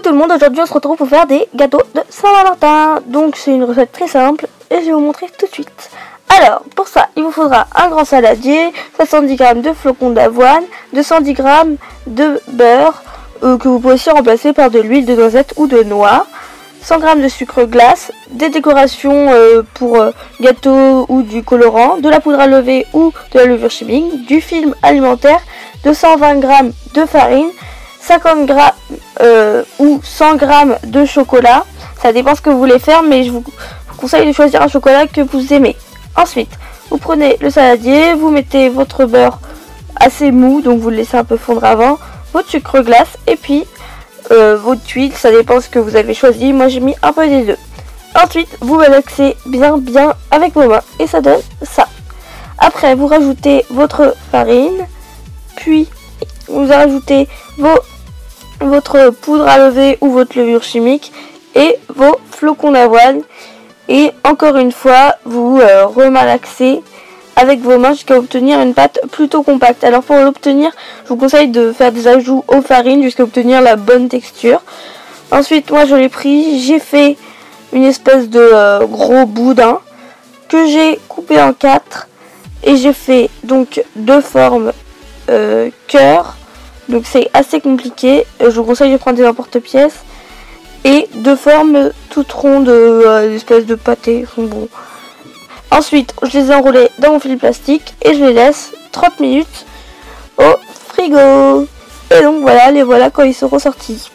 Coucou tout le monde, aujourd'hui on se retrouve pour faire des gâteaux de Saint-Valentin. Donc c'est une recette très simple et je vais vous montrer tout de suite. Alors pour ça il vous faudra un grand saladier, 70 g de flocons d'avoine, 210 g de beurre que vous pouvez aussi remplacer par de l'huile de noisette ou de noix, 100 g de sucre glace, des décorations pour gâteaux ou du colorant, de la poudre à lever ou de la levure chimique, du film alimentaire, 220 g de farine, 50 g ou 100 g de chocolat. Ça dépend ce que vous voulez faire, mais je vous conseille de choisir un chocolat que vous aimez. Ensuite, vous prenez le saladier, vous mettez votre beurre assez mou, donc vous le laissez un peu fondre avant, votre sucre glace et puis votre huile, ça dépend ce que vous avez choisi. Moi j'ai mis un peu des deux. Ensuite, vous malaxez bien avec vos mains et ça donne ça. Après, vous rajoutez votre farine, puis vous rajoutez votre poudre à lever ou votre levure chimique et vos flocons d'avoine. Et encore une fois, vous remalaxez avec vos mains jusqu'à obtenir une pâte plutôt compacte. Alors pour l'obtenir, je vous conseille de faire des ajouts aux farines jusqu'à obtenir la bonne texture. Ensuite, moi je l'ai pris, j'ai fait une espèce de gros boudin que j'ai coupé en 4 et j'ai fait donc deux formes cœur. Donc c'est assez compliqué, je vous conseille de prendre des emporte-pièces et deux formes toutes rondes, une espèce de pâté. Bon. Ensuite, je les ai enroulés dans mon fil plastique et je les laisse 30 minutes au frigo. Et donc voilà, les voilà quand ils seront sortis.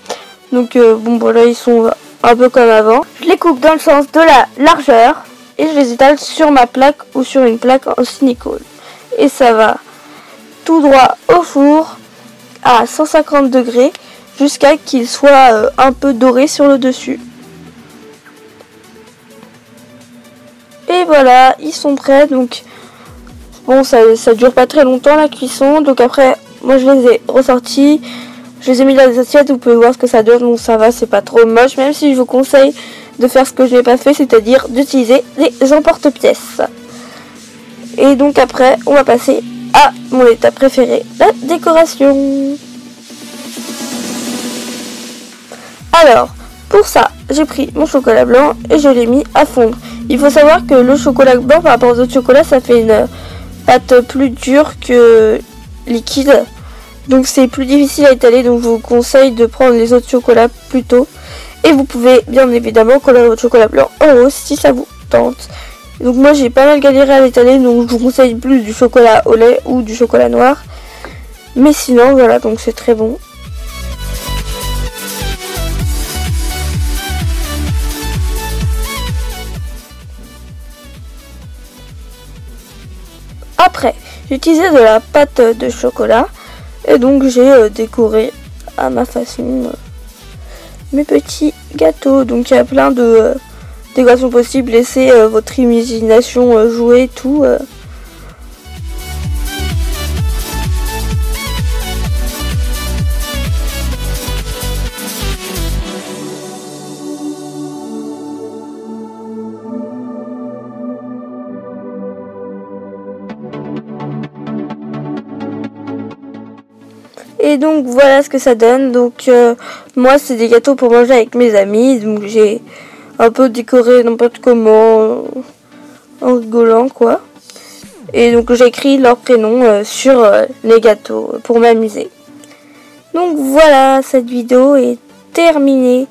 Donc bon voilà, ils sont un peu comme avant. Je les coupe dans le sens de la largeur et je les étale sur ma plaque ou sur une plaque en silicone. Et ça va tout droit au four à 150 degrés jusqu'à qu'ils soient un peu dorés sur le dessus. Et voilà, ils sont prêts. Donc bon, ça dure pas très longtemps la cuisson. Donc après, moi je les ai ressortis, je les ai mis dans des assiettes. Vous pouvez voir ce que ça donne. Donc ça va, c'est pas trop moche, même si je vous conseille de faire ce que je n'ai pas fait, c'est-à-dire d'utiliser des emporte-pièces. Et donc après, on va passer à mon étape préférée, la décoration. Alors, pour ça, j'ai pris mon chocolat blanc et je l'ai mis à fondre. Il faut savoir que le chocolat blanc par rapport aux autres chocolats, ça fait une pâte plus dure que liquide. Donc c'est plus difficile à étaler, donc je vous conseille de prendre les autres chocolats plus tôt. Et vous pouvez bien évidemment colorer votre chocolat blanc en rose si ça vous tente. Donc moi j'ai pas mal galéré à l'étaler, donc je vous conseille plus du chocolat au lait ou du chocolat noir. Mais sinon voilà, donc c'est très bon. Après, j'ai utilisé de la pâte de chocolat et donc j'ai décoré à ma façon mes petits gâteaux. Donc il y a plein de décorations possibles, laissez votre imagination jouer tout. Et donc voilà ce que ça donne. Donc moi c'est des gâteaux pour manger avec mes amis. Donc j'ai un peu décoré n'importe comment en rigolant quoi. Et donc j'ai écrit leur prénom sur les gâteaux pour m'amuser. Donc voilà, cette vidéo est terminée.